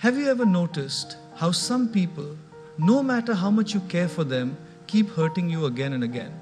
Have you ever noticed how some people, no matter how much you care for them, keep hurting you again and again?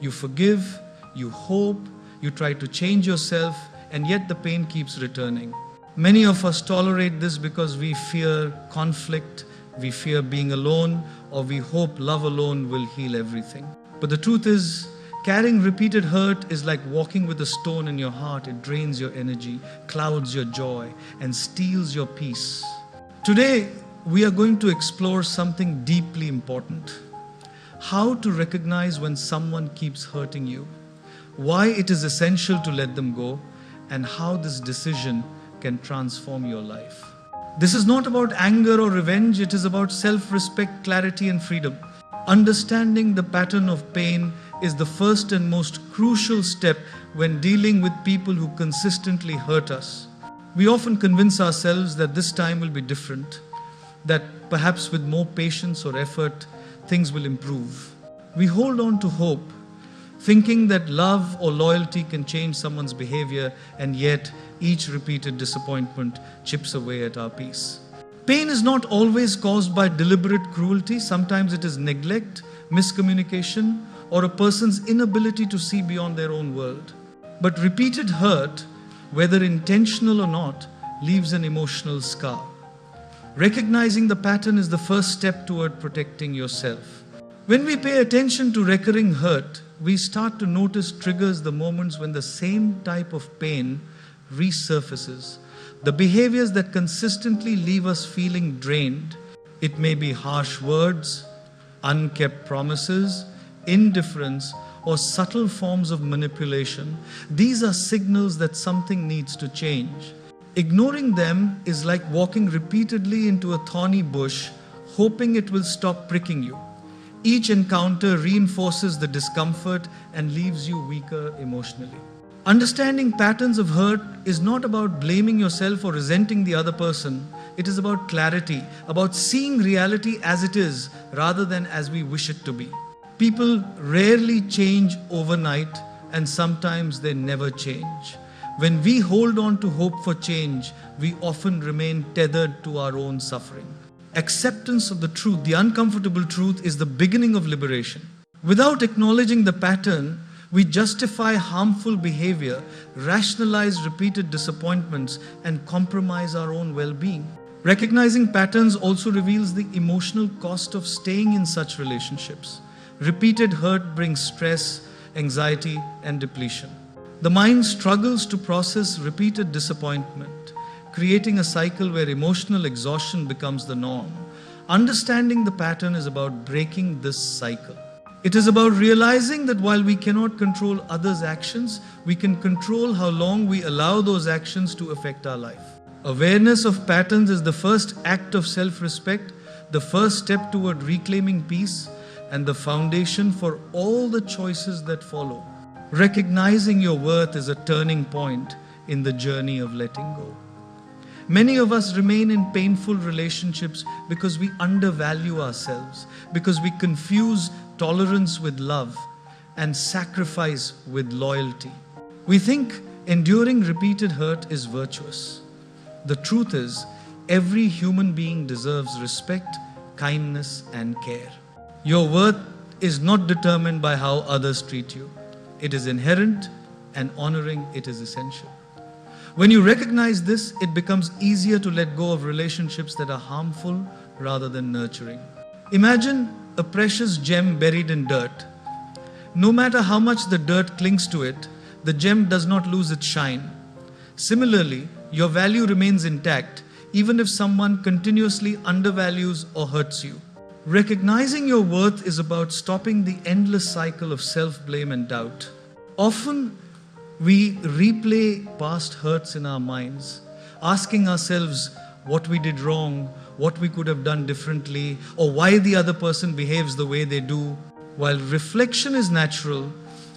You forgive, you hope, you try to change yourself, and yet the pain keeps returning. Many of us tolerate this because we fear conflict, we fear being alone, or we hope love alone will heal everything. But the truth is, carrying repeated hurt is like walking with a stone in your heart. It drains your energy, clouds your joy, and steals your peace. Today, we are going to explore something deeply important. How to recognize when someone keeps hurting you, why it is essential to let them go, and how this decision can transform your life. This is not about anger or revenge, it is about self-respect, clarity, and freedom. Understanding the pattern of pain is the first and most crucial step when dealing with people who consistently hurt us. We often convince ourselves that this time will be different, that perhaps with more patience or effort, things will improve. We hold on to hope, thinking that love or loyalty can change someone's behavior, and yet each repeated disappointment chips away at our peace. Pain is not always caused by deliberate cruelty. Sometimes it is neglect, miscommunication, or a person's inability to see beyond their own world. But repeated hurt, whether intentional or not, leaves an emotional scar. Recognizing the pattern is the first step toward protecting yourself. When we pay attention to recurring hurt, we start to notice triggers, the moments when the same type of pain resurfaces. The behaviors that consistently leave us feeling drained. It may be harsh words, unkept promises, indifference, or subtle forms of manipulation. These are signals that something needs to change. Ignoring them is like walking repeatedly into a thorny bush, hoping it will stop pricking you. Each encounter reinforces the discomfort and leaves you weaker emotionally. Understanding patterns of hurt is not about blaming yourself or resenting the other person. It is about clarity, about seeing reality as it is rather than as we wish it to be. People rarely change overnight, and sometimes they never change. When we hold on to hope for change, we often remain tethered to our own suffering. Acceptance of the truth, the uncomfortable truth, is the beginning of liberation. Without acknowledging the pattern, we justify harmful behavior, rationalize repeated disappointments, and compromise our own well-being. Recognizing patterns also reveals the emotional cost of staying in such relationships. Repeated hurt brings stress, anxiety, and depletion. The mind struggles to process repeated disappointment, creating a cycle where emotional exhaustion becomes the norm. Understanding the pattern is about breaking this cycle. It is about realizing that while we cannot control others' actions, we can control how long we allow those actions to affect our life. Awareness of patterns is the first act of self-respect, the first step toward reclaiming peace, and the foundation for all the choices that follow. Recognizing your worth is a turning point in the journey of letting go. Many of us remain in painful relationships because we undervalue ourselves, because we confuse tolerance with love and sacrifice with loyalty. We think enduring repeated hurt is virtuous. The truth is, every human being deserves respect, kindness, and care. Your worth is not determined by how others treat you. It is inherent, and honoring it is essential. When you recognize this, it becomes easier to let go of relationships that are harmful rather than nurturing. Imagine a precious gem buried in dirt. No matter how much the dirt clings to it, the gem does not lose its shine. Similarly, your value remains intact, even if someone continuously undervalues or hurts you. Recognizing your worth is about stopping the endless cycle of self-blame and doubt. Often, we replay past hurts in our minds, asking ourselves what we did wrong, what we could have done differently, or why the other person behaves the way they do. While reflection is natural,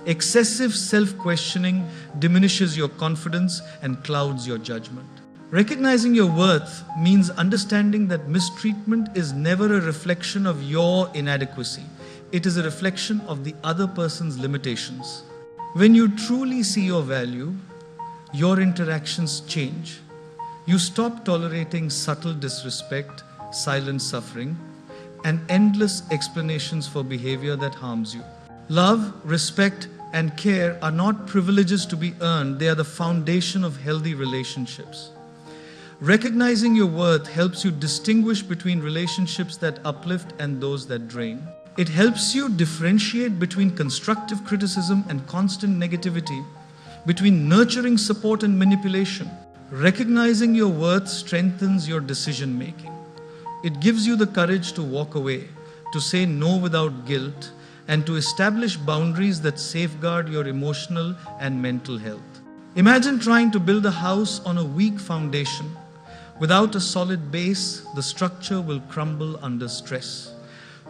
excessive self-questioning diminishes your confidence and clouds your judgment. Recognizing your worth means understanding that mistreatment is never a reflection of your inadequacy. It is a reflection of the other person's limitations. When you truly see your value, your interactions change. You stop tolerating subtle disrespect, silent suffering, and endless explanations for behavior that harms you. Love, respect, and care are not privileges to be earned, they are the foundation of healthy relationships. Recognizing your worth helps you distinguish between relationships that uplift and those that drain. It helps you differentiate between constructive criticism and constant negativity, between nurturing support and manipulation. Recognizing your worth strengthens your decision making. It gives you the courage to walk away, to say no without guilt, and to establish boundaries that safeguard your emotional and mental health. Imagine trying to build a house on a weak foundation. Without a solid base, the structure will crumble under stress.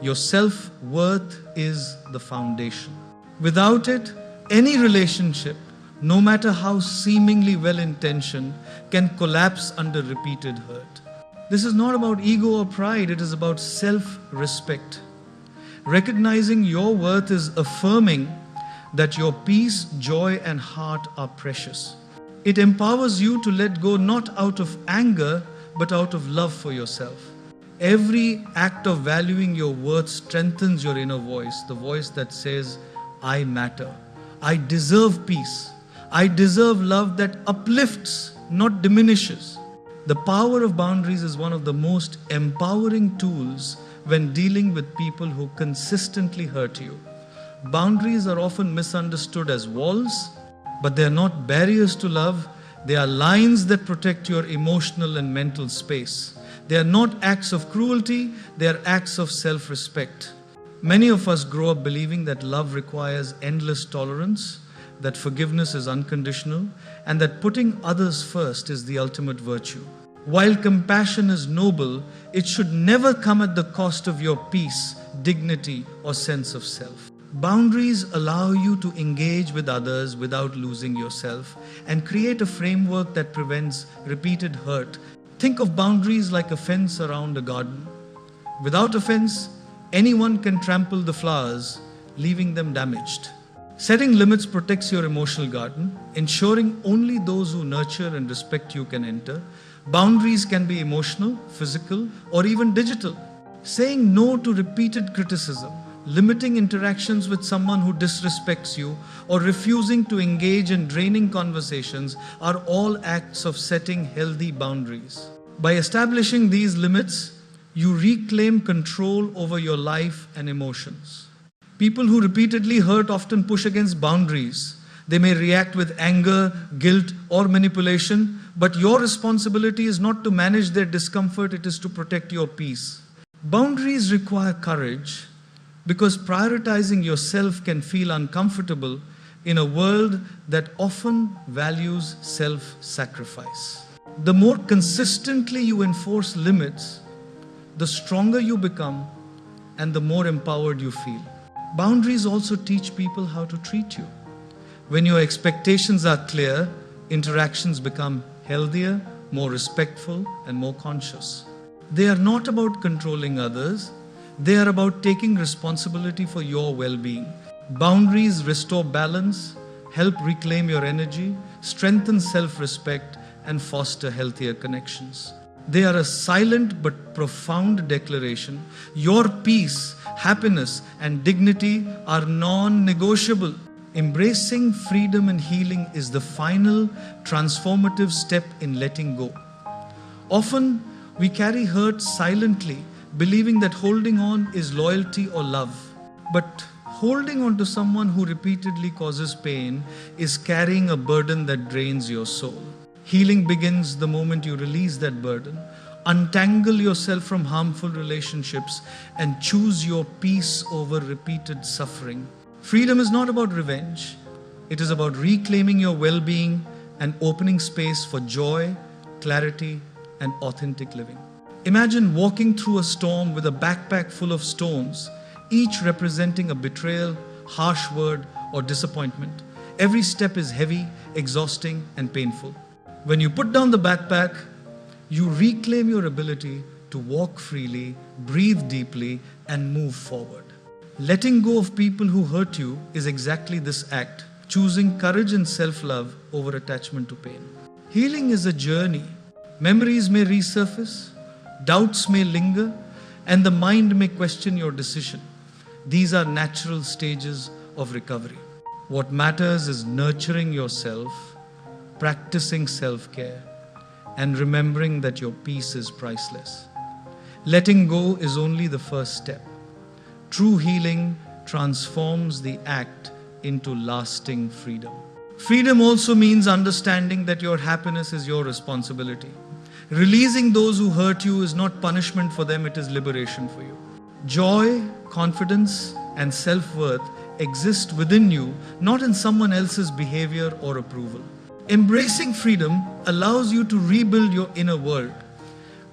Your self-worth is the foundation. Without it, any relationship, no matter how seemingly well-intentioned, can collapse under repeated hurt. This is not about ego or pride, it is about self-respect. Recognizing your worth is affirming that your peace, joy, and heart are precious. It empowers you to let go not out of anger, but out of love for yourself. Every act of valuing your worth strengthens your inner voice, the voice that says, I matter. I deserve peace. I deserve love that uplifts, not diminishes. The power of boundaries is one of the most empowering tools when dealing with people who consistently hurt you. Boundaries are often misunderstood as walls, but they are not barriers to love. They are lines that protect your emotional and mental space. They are not acts of cruelty, they are acts of self-respect. Many of us grow up believing that love requires endless tolerance, that forgiveness is unconditional, and that putting others first is the ultimate virtue. While compassion is noble, it should never come at the cost of your peace, dignity, or sense of self. Boundaries allow you to engage with others without losing yourself and create a framework that prevents repeated hurt. Think of boundaries like a fence around a garden. Without a fence, anyone can trample the flowers, leaving them damaged. Setting limits protects your emotional garden, ensuring only those who nurture and respect you can enter. Boundaries can be emotional, physical, or even digital. Saying no to repeated criticism, limiting interactions with someone who disrespects you, or refusing to engage in draining conversations are all acts of setting healthy boundaries. By establishing these limits, you reclaim control over your life and emotions. People who repeatedly hurt often push against boundaries. They may react with anger, guilt, or manipulation, but your responsibility is not to manage their discomfort, it is to protect your peace. Boundaries require courage because prioritizing yourself can feel uncomfortable in a world that often values self-sacrifice. The more consistently you enforce limits, the stronger you become and the more empowered you feel. Boundaries also teach people how to treat you. When your expectations are clear, interactions become healthier, more respectful, and more conscious. They are not about controlling others, they are about taking responsibility for your well-being. Boundaries restore balance, help reclaim your energy, strengthen self-respect, and foster healthier connections. They are a silent but profound declaration. Your peace, happiness, and dignity are non-negotiable. Embracing freedom and healing is the final transformative step in letting go. Often, we carry hurt silently, believing that holding on is loyalty or love. But holding on to someone who repeatedly causes pain is carrying a burden that drains your soul. Healing begins the moment you release that burden, untangle yourself from harmful relationships, and choose your peace over repeated suffering. Freedom is not about revenge. It is about reclaiming your well-being and opening space for joy, clarity, and authentic living. Imagine walking through a storm with a backpack full of stones, each representing a betrayal, harsh word, or disappointment. Every step is heavy, exhausting, and painful. When you put down the backpack, you reclaim your ability to walk freely, breathe deeply, and move forward. Letting go of people who hurt you is exactly this act, choosing courage and self-love over attachment to pain. Healing is a journey. Memories may resurface, doubts may linger, and the mind may question your decision. These are natural stages of recovery. What matters is nurturing yourself, practicing self-care, and remembering that your peace is priceless. Letting go is only the first step. True healing transforms the act into lasting freedom. Freedom also means understanding that your happiness is your responsibility. Releasing those who hurt you is not punishment for them, it is liberation for you. Joy, confidence, and self-worth exist within you, not in someone else's behavior or approval. Embracing freedom allows you to rebuild your inner world,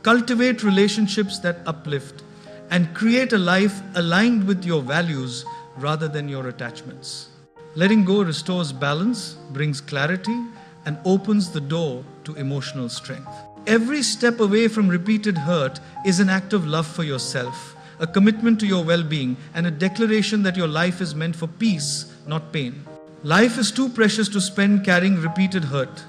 cultivate relationships that uplift, and create a life aligned with your values rather than your attachments. Letting go restores balance, brings clarity, and opens the door to emotional strength. Every step away from repeated hurt is an act of love for yourself, a commitment to your well-being, and a declaration that your life is meant for peace, not pain. Life is too precious to spend carrying repeated hurt.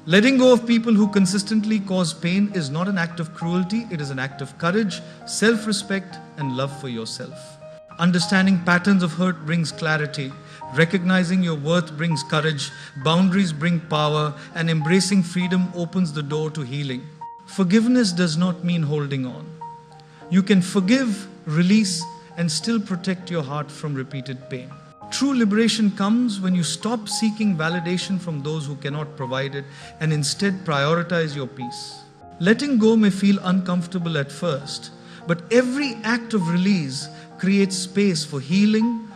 Letting go of people who consistently cause pain is not an act of cruelty, it is an act of courage, self-respect, and love for yourself. Understanding patterns of hurt brings clarity. Recognizing your worth brings courage, boundaries bring power, and embracing freedom opens the door to healing. Forgiveness does not mean holding on. You can forgive, release, and still protect your heart from repeated pain. True liberation comes when you stop seeking validation from those who cannot provide it and instead prioritize your peace. Letting go may feel uncomfortable at first, but every act of release creates space for healing,